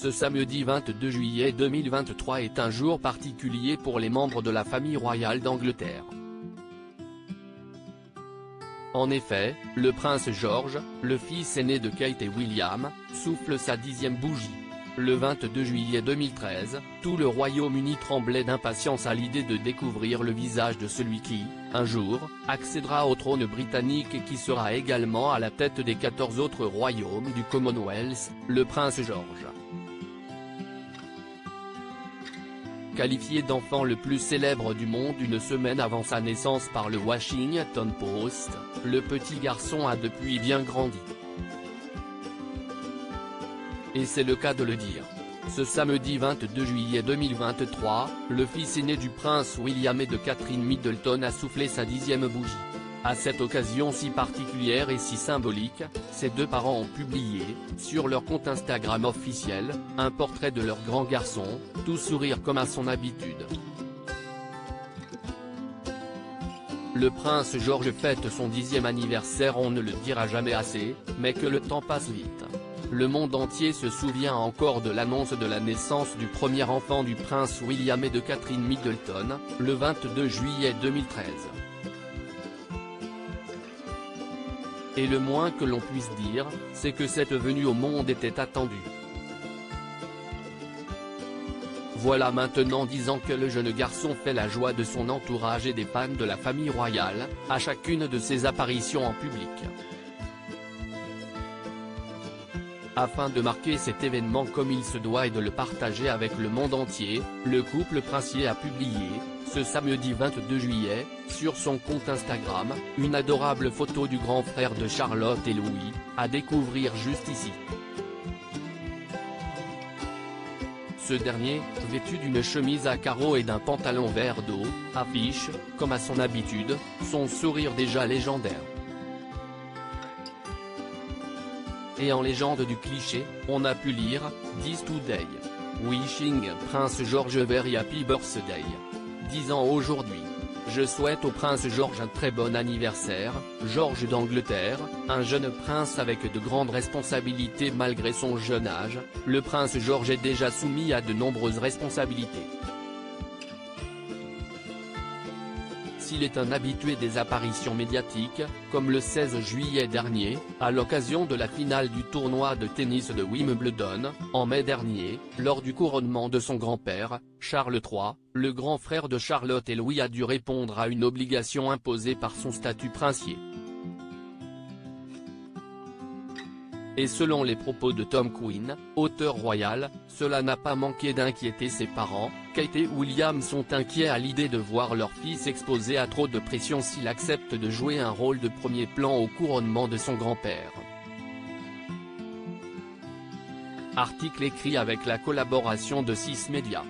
Ce samedi 22 juillet 2023 est un jour particulier pour les membres de la famille royale d'Angleterre. En effet, le prince George, le fils aîné de Kate et William, souffle sa 10e bougie. Le 22 juillet 2013, tout le Royaume-Uni tremblait d'impatience à l'idée de découvrir le visage de celui qui, un jour, accédera au trône britannique et qui sera également à la tête des 14 autres royaumes du Commonwealth, le prince George. Qualifié d'enfant le plus célèbre du monde une semaine avant sa naissance par le Washington Post, le petit garçon a depuis bien grandi. Et c'est le cas de le dire. Ce samedi 22 juillet 2023, le fils aîné du prince William et de Catherine Middleton a soufflé sa 10e bougie. À cette occasion si particulière et si symbolique, ses deux parents ont publié, sur leur compte Instagram officiel, un portrait de leur grand garçon, tout sourire comme à son habitude. Le prince George fête son 10e anniversaire, on ne le dira jamais assez, mais que le temps passe vite. Le monde entier se souvient encore de l'annonce de la naissance du premier enfant du prince William et de Catherine Middleton, le 22 juillet 2013. Et le moins que l'on puisse dire, c'est que cette venue au monde était attendue. Voilà maintenant 10 ans que le jeune garçon fait la joie de son entourage et des fans de la famille royale, à chacune de ses apparitions en public. Afin de marquer cet événement comme il se doit et de le partager avec le monde entier, le couple princier a publié, ce samedi 22 juillet, sur son compte Instagram, une adorable photo du grand frère de Charlotte et Louis, à découvrir juste ici. Ce dernier, vêtu d'une chemise à carreaux et d'un pantalon vert d'eau, affiche, comme à son habitude, son sourire déjà légendaire. Et en légende du cliché, on a pu lire « This today. Wishing Prince George a very happy birthday. 10 ans aujourd'hui. Je souhaite au prince George un très bon anniversaire, George d'Angleterre, un jeune prince avec de grandes responsabilités malgré son jeune âge, le prince George est déjà soumis à de nombreuses responsabilités. S'il est un habitué des apparitions médiatiques, comme le 16 juillet dernier, à l'occasion de la finale du tournoi de tennis de Wimbledon, en mai dernier, lors du couronnement de son grand-père, Charles III, le grand frère de Charlotte et Louis a dû répondre à une obligation imposée par son statut princier. Et selon les propos de Tom Quinn, auteur royal, cela n'a pas manqué d'inquiéter ses parents. Kate et William sont inquiets à l'idée de voir leur fils exposé à trop de pression s'il accepte de jouer un rôle de premier plan au couronnement de son grand-père. Article écrit avec la collaboration de 6 médias.